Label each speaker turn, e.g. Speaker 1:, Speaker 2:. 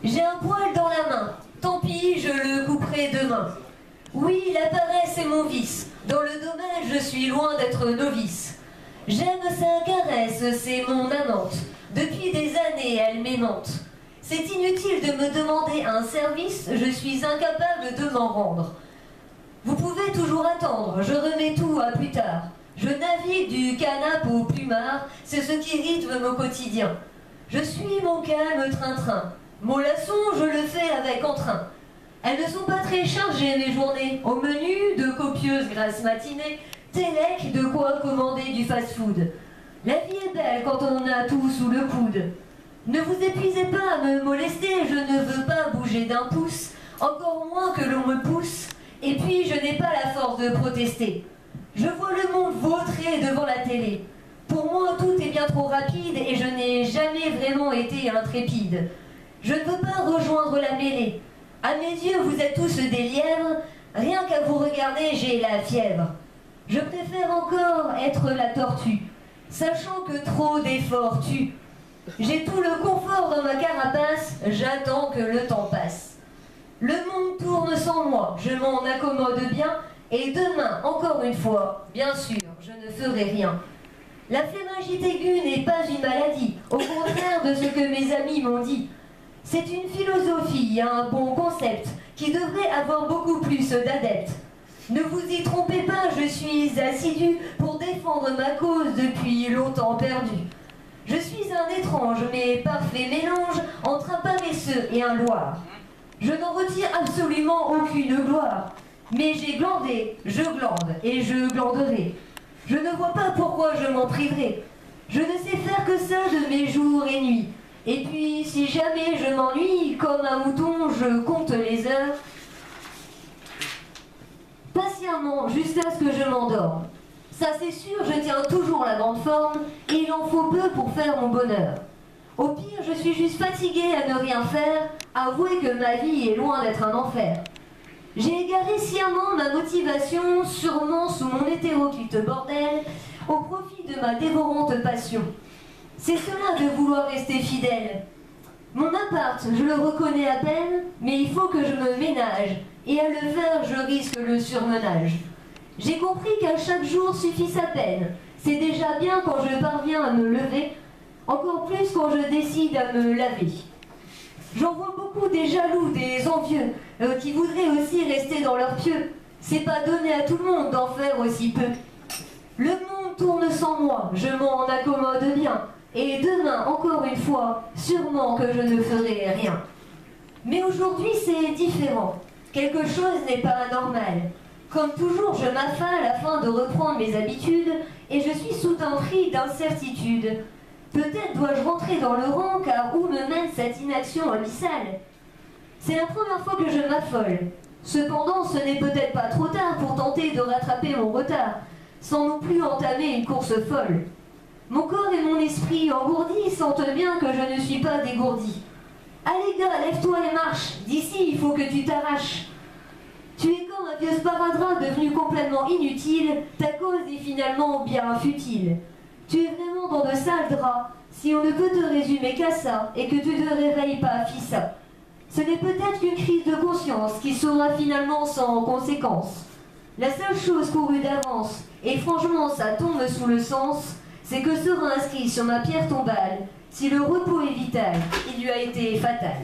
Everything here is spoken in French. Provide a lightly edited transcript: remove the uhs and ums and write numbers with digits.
Speaker 1: J'ai un poil dans la main, tant pis, je le couperai demain. Oui, la paresse est mon vice, dans le domaine je suis loin d'être novice. J'aime sa caresse, c'est mon amante, depuis des années elle m'aimante. C'est inutile de me demander un service, je suis incapable de m'en rendre. Vous pouvez toujours attendre, je remets tout à plus tard. Je navigue du canapé au plumard, c'est ce qui rythme mon quotidien. Je suis mon calme train-train, mon laçon je le fais avec entrain. Elles ne sont pas très chargées mes journées, au menu de copieuses grasses matinées, télec de quoi commander du fast-food. La vie est belle quand on a tout sous le coude. Ne vous épuisez pas à me molester, je ne veux pas bouger d'un pouce, encore moins que l'on me pousse, et puis je n'ai pas la force de protester. Je vois le monde vautrer devant la télé. Pour moi, tout est bien trop rapide et je n'ai jamais vraiment été intrépide. Je ne veux pas rejoindre la mêlée. À mes yeux, vous êtes tous des lièvres. Rien qu'à vous regarder, j'ai la fièvre. Je préfère encore être la tortue, sachant que trop d'efforts tue. J'ai tout le confort dans ma carapace, j'attends que le temps passe. Le monde tourne sans moi, je m'en accommode bien, et demain, encore une fois, bien sûr, je ne ferai rien. La phéningite aiguë n'est pas une maladie, au contraire de ce que mes amis m'ont dit. C'est une philosophie, un bon concept, qui devrait avoir beaucoup plus d'adeptes. Ne vous y trompez pas, je suis assidu pour défendre ma cause depuis longtemps perdue. Je suis un étrange mais parfait mélange entre un paresseux et un loir. Je n'en retire absolument aucune gloire. Mais j'ai glandé, je glande et je glanderai. Je ne vois pas pourquoi je m'en priverai. Je ne sais faire que ça de mes jours et nuits. Et puis, si jamais je m'ennuie, comme un mouton, je compte les heures. Patiemment, jusqu'à ce que je m'endorme. Ça c'est sûr, je tiens toujours la grande forme, et il en faut peu pour faire mon bonheur. Au pire, je suis juste fatiguée à ne rien faire, avouez que ma vie est loin d'être un enfer. J'ai égaré sciemment ma motivation, sûrement sous mon hétéroclite bordel, au profit de ma dévorante passion. C'est cela de vouloir rester fidèle. Mon appart, je le reconnais à peine, mais il faut que je me ménage, et à le faire, je risque le surmenage. J'ai compris qu'à chaque jour suffit sa peine. C'est déjà bien quand je parviens à me lever, encore plus quand je décide à me laver. J'en vois beaucoup des jaloux, des envieux, qui voudraient aussi rester dans leur pieu. C'est pas donné à tout le monde d'en faire aussi peu. Le monde tourne sans moi, je m'en accommode bien. Et demain, encore une fois, sûrement que je ne ferai rien. Mais aujourd'hui, c'est différent. Quelque chose n'est pas anormal. Comme toujours, je m'affale afin de reprendre mes habitudes et je suis sous un cri d'incertitude. Peut-être dois-je rentrer dans le rang car où me mène cette inaction abyssale? C'est la première fois que je m'affole. Cependant, ce n'est peut-être pas trop tard pour tenter de rattraper mon retard, sans non plus entamer une course folle. Mon corps et mon esprit engourdis sentent bien que je ne suis pas dégourdi. Allez gars, lève-toi et marche, d'ici il faut que tu t'arraches. Tu es comme un vieux sparadrap devenu complètement inutile, ta cause est finalement bien futile. Tu es vraiment dans de sales draps, si on ne peut te résumer qu'à ça, et que tu ne te réveilles pas, fissa. Ce n'est peut-être qu'une crise de conscience qui sera finalement sans conséquence. La seule chose courue d'avance, et franchement ça tombe sous le sens, c'est que sera inscrit sur ma pierre tombale, si le repos est vital, il lui a été fatal.